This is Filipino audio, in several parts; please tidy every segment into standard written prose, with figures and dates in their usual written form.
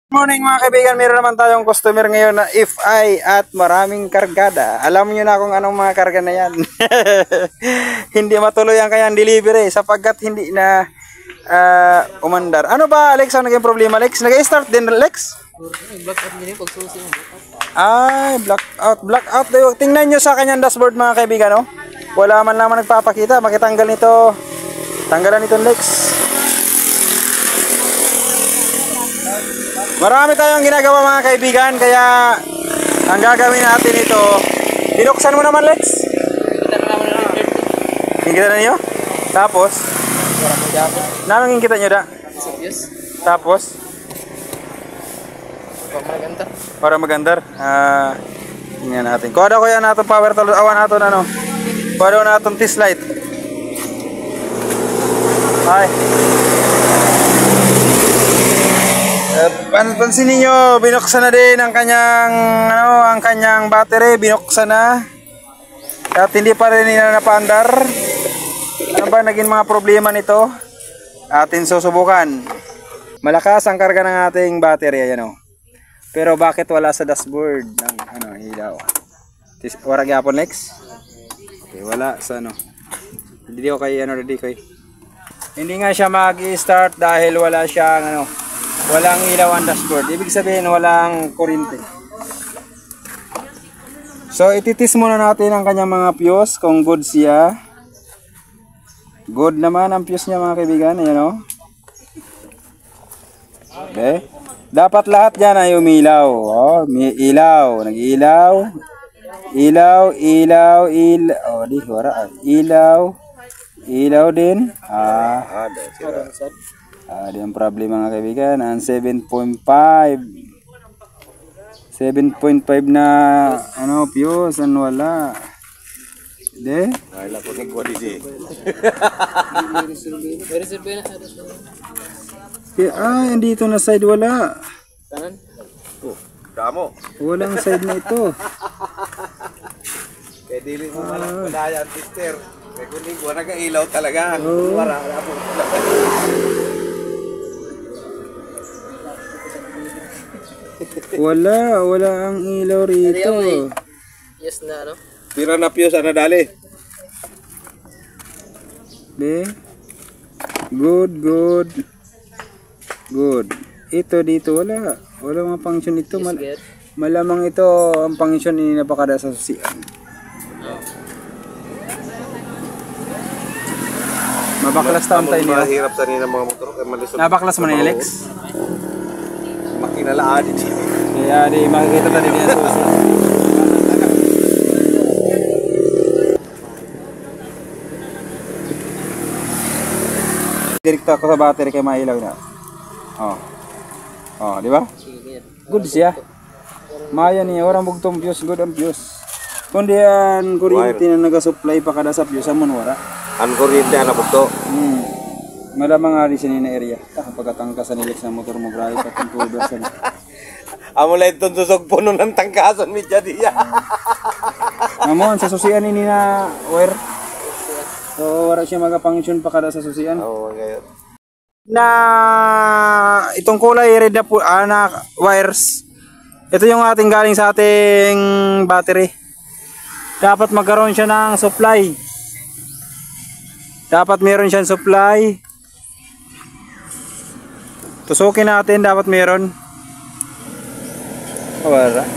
Morning mga kaibigan, meron naman tayong customer ngayon na FI at maraming kargada. Alam niyo na kung anong mga karga na yan. Hindi matuloy ang kanyang delivery sapagkat hindi na umandar. Ano ba Alex, ang naging problema Alex? Nag-start din Alex? Blackout din yung pagsusi mo. Ay, blackout. Tingnan nyo sa kanyang dashboard mga kaibigan, no? Wala man naman nagpapakita. Makitanggal nito. Tanggalan nito Alex. Marami tayong ginagawa mga kaibigan, kaya ang gagawin natin ito, binuksan mo naman Lex. Kita na naman ng return. Kita na niyo? Tapos? Nanong kita nyo da? Serious? Tapos? Para magandar. Tingnan natin. Kuha daw ko yan natin power talo. Awan natin ano. Kuha daw natin test light. Ay. Pansin niyo, binuksan na din ang kanyang battery, binuksan na. At hindi pa rin nila napaandar. Ano ba naging mga problema nito? Atin susubukan. Malakas ang karga ng ating battery, ayan oh. Pero bakit wala sa dashboard ng ilaw? Wala gyapon Lex? Okay, wala sa Hindi ko kay Hindi nga siya mag-start dahil wala siyang walang ilaw ang dashboard. Ibig sabihin walang kuryente. So ititis muna natin ang kanyang mga fuse kung good siya. Good naman ang fuse niya mga kaibigan. Ayan o. Okay. Dapat lahat dyan ay umilaw. Oh, may ilaw. Nag-ilaw. Ilaw. Oh, di wala. Ilaw. Ilaw din. Di ang problema mga kaibigan. Ang 7.5 na fuse ang wala. De? Wala ko ning gwa di. Andito na side wala. Kanan? Damo. Walang side na ito. Kaya dili mo malang padaya ang sister. Kaya kuning gwa nagailaw talaga. Wala po. Wala ang ilaw rito. Yes na Pira na fuse ana dali. Be. Good. Ito dito wala mga function ito. Malamang ito ang function ni napakada sa susian. Mabaklas taon tayo niya. Mahirap sa nila mga motor kay malisod. Nabaklas mo na Alex. Makinalaan din. Kaya di makikita tayo din sa susi. Direkta ako sa battery kay mailaw na. Oh, di ba? Good siya. Maya niya, orang bugtong fuse, good ang fuse. Kundi ang kuryente na nag-supply pa kada sa fuse, amon wala. Ang kuryente ana bugto. Malamang nga rin siya na area. Pagkatangka sa nilik sa motor mo, grabe sa controller sa Amo lang itong susog puno ng tangkasan mi diya. Amon, sa susian ini na wire. So, wala siya mag-function pa kada sa susian. Oo, ngayon. Na itong kulay red na wires. Ito yung ating galing sa ating battery. Dapat magkaroon siya ng supply. Dapat meron siyang supply. Tusukin natin, dapat meron. Wala.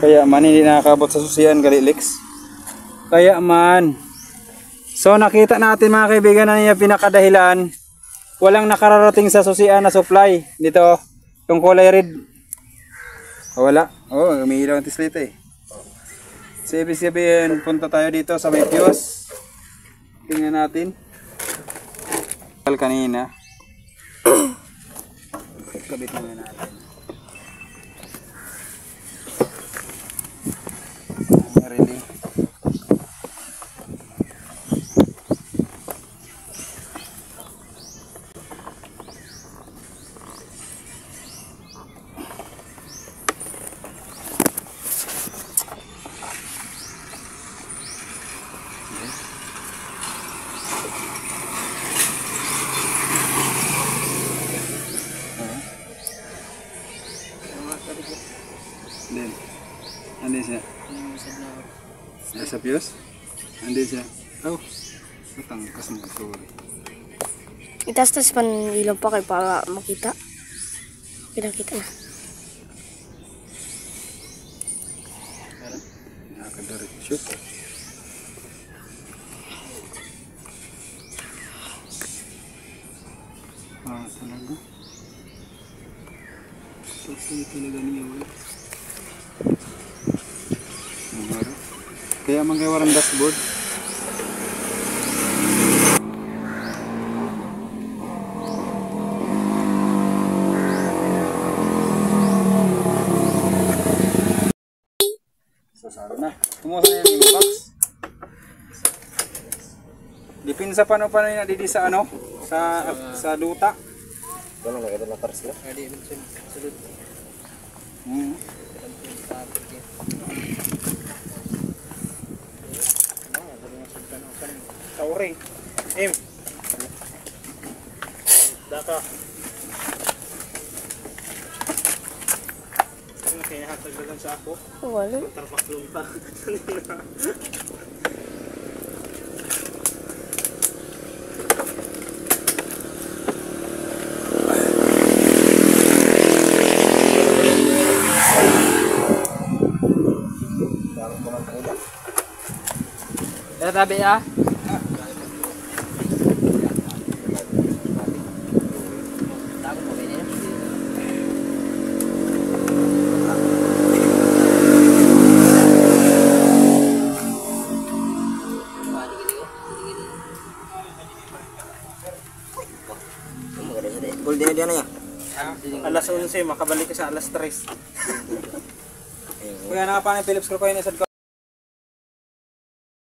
Kaya man hindi nakakabot sa susian gali Lex. Kaya man. So nakita natin mga kaibigan na niya pinakadahilan. Walang nakararating sa susian na supply. Dito, yung kulay red. Wala. May ilaw ang tislit eh. So ibig sabihin, punta tayo dito sa may fuse. Tingnan natin. Kanina. Kabit muna natin. Really? sa fuse? Hindi siya. Oh, matangkas mo. Sorry. Itas-tas pan ilaw pa kayo para makita. Kita na. Nakaka-direct shoot. Ah, talaga. Okay, talaga niya wala. Kaya manggawaran dashboard. So, sabi na. Tumuha na yung box. Dipinsa pa no na didi sa ano? Sa duta. Wala na ito na pares na. Hindi, sulod. Sorry. Daka. Ano kaya hatagdagan sa ako? Wala. Tarpaklong pa. Kaya tabi ah. Takot mo ganyan. Gold din na yan. Alas 11, makabalik ka sa alas 3. Kaya nakapanin Philips ko kayo na sa